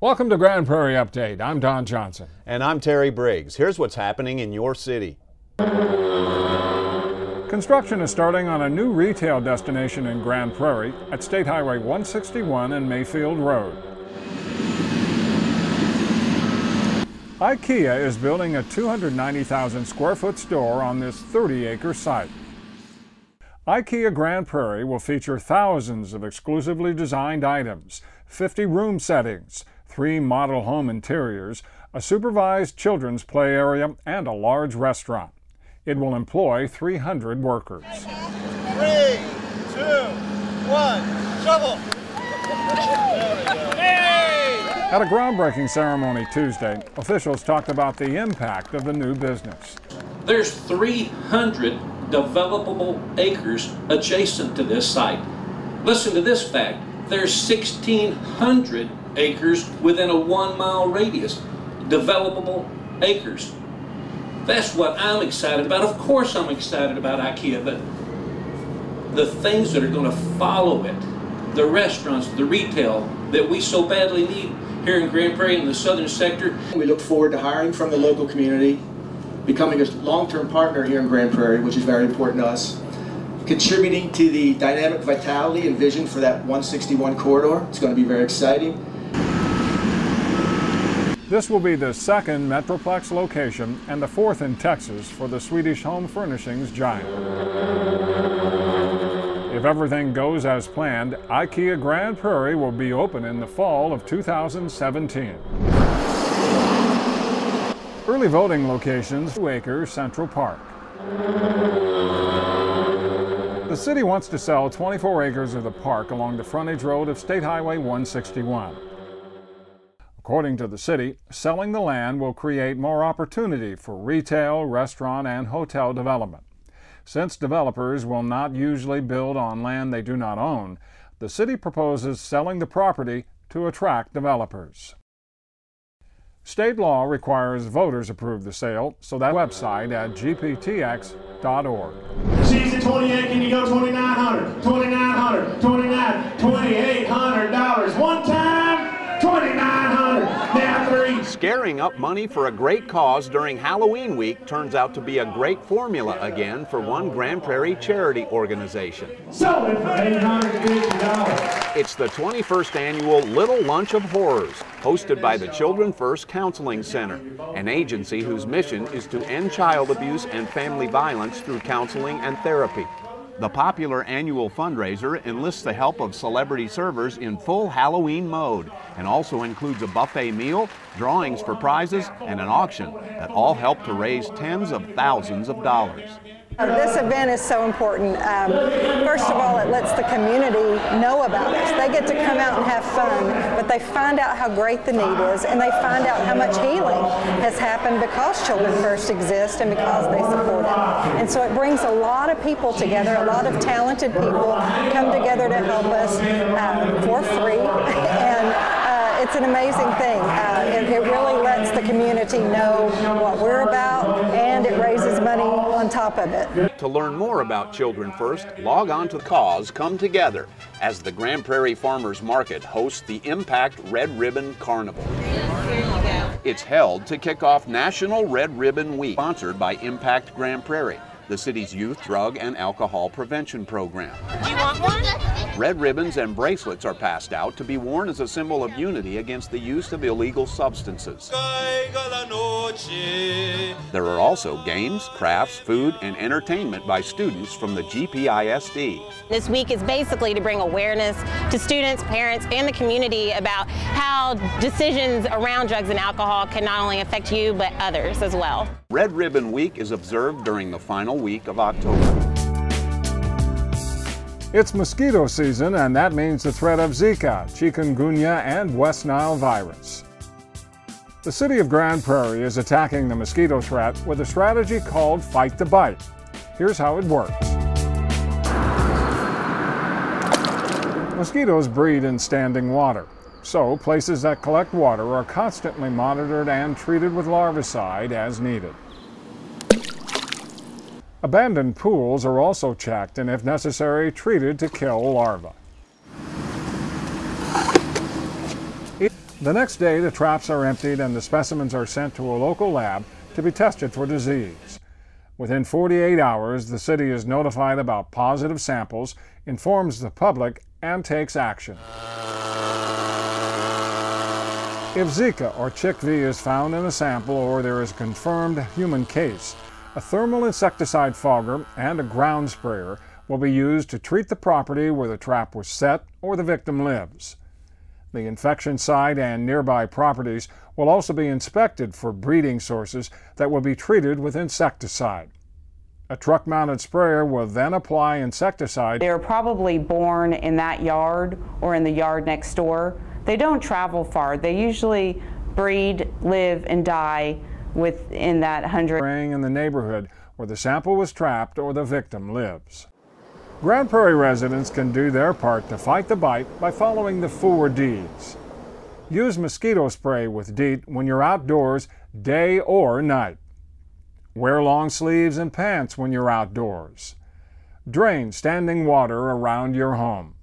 Welcome to Grand Prairie Update. I'm Don Johnson. And I'm Terry Briggs. Here's what's happening in your city. Construction is starting on a new retail destination in Grand Prairie at State Highway 161 and Mayfield Road. IKEA is building a 290,000 square foot store on this 30-acre site. IKEA Grand Prairie will feature thousands of exclusively designed items, 50 room settings, 3 model home interiors, a supervised children's play area, and a large restaurant. It will employ 300 workers. 3, 2, 1, shovel! At a groundbreaking ceremony Tuesday, officials talked about the impact of the new business. There's 300 developable acres adjacent to this site. Listen to this fact. There's 1,600 acres within a 1-mile radius. Developable acres. That's what I'm excited about. Of course I'm excited about IKEA, but the things that are going to follow it, the restaurants, the retail that we so badly need here in Grand Prairie in the southern sector. We look forward to hiring from the local community, becoming a long-term partner here in Grand Prairie, which is very important to us, contributing to the dynamic vitality and vision for that 161 corridor. It's going to be very exciting. This will be the second Metroplex location and the 4th in Texas for the Swedish home furnishings giant. If everything goes as planned, IKEA Grand Prairie will be open in the fall of 2017. Early voting locations, 2 acres Central Park. The city wants to sell 24 acres of the park along the frontage road of State Highway 161. According to the city, selling the land will create more opportunity for retail, restaurant, and hotel development. Since developers will not usually build on land they do not own, the city proposes selling the property to attract developers. State law requires voters approve the sale, so that website at gptx.org. Season 28, can you go $2,900, $2,900, $2,900, $2,800, one time, $2,900, now 3. Scaring up money for a great cause during Halloween week turns out to be a great formula again for one Grand Prairie charity organization. Sold it for $850. It's the 21st annual Little Lunch of Horrors, hosted by the Children First Counseling Center, an agency whose mission is to end child abuse and family violence through counseling and therapy. The popular annual fundraiser enlists the help of celebrity servers in full Halloween mode and also includes a buffet meal, drawings for prizes, and an auction that all help to raise tens of thousands of dollars. This event is so important. First of all, it lets the community know about us. They get to come out and have fun, but they find out how great the need is, and they find out how much healing has happened because Children First exists and because they support it. And so it brings a lot of people together, a lot of talented people come together to help us for free, and it's an amazing thing. It really lets the community know what we're about, and it raises money on top of it. To learn more about Children First, log on to Cause Come Together as the Grand Prairie Farmers Market hosts the Impact Red Ribbon Carnival. It's held to kick off National Red Ribbon Week, sponsored by Impact Grand Prairie, the city's youth drug and alcohol prevention program. Do you want one? Red ribbons and bracelets are passed out to be worn as a symbol of unity against the use of illegal substances. There are also games, crafts, food, and entertainment by students from the GPISD. This week is basically to bring awareness to students, parents, and the community about how decisions around drugs and alcohol can not only affect you, but others as well. Red Ribbon Week is observed during the final week of October. It's mosquito season, and that means the threat of Zika, chikungunya, and West Nile virus. The city of Grand Prairie is attacking the mosquito threat with a strategy called Fight the Bite. Here's how it works. Mosquitoes breed in standing water, so places that collect water are constantly monitored and treated with larvicide as needed. Abandoned pools are also checked and, if necessary, treated to kill larvae. The next day, the traps are emptied and the specimens are sent to a local lab to be tested for disease. Within 48 hours, the city is notified about positive samples, informs the public, and takes action. If Zika or CHIKV is found in a sample or there is a confirmed human case, a thermal insecticide fogger and a ground sprayer will be used to treat the property where the trap was set or the victim lives. The infection site and nearby properties will also be inspected for breeding sources that will be treated with insecticide. A truck-mounted sprayer will then apply insecticide. They're probably born in that yard or in the yard next door. They don't travel far. They usually breed, live, and die within that 100. Spraying in the neighborhood where the sample was trapped or the victim lives. Grand Prairie residents can do their part to fight the bite by following the 4 Ds. Use mosquito spray with DEET when you're outdoors, day or night. Wear long sleeves and pants when you're outdoors. Drain standing water around your home.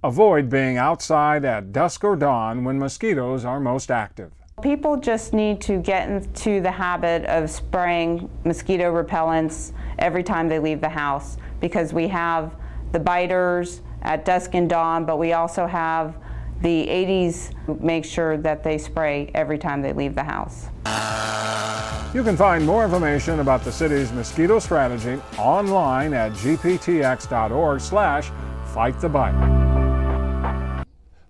Avoid being outside at dusk or dawn when mosquitoes are most active. People just need to get into the habit of spraying mosquito repellents every time they leave the house, because we have the biters at dusk and dawn, but we also have the 80s who make sure that they spray every time they leave the house. You can find more information about the city's mosquito strategy online at gptx.org/fightthebite.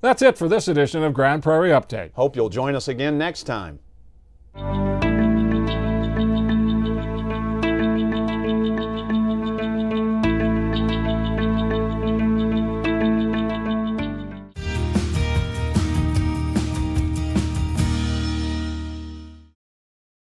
That's it for this edition of Grand Prairie Update. Hope you'll join us again next time.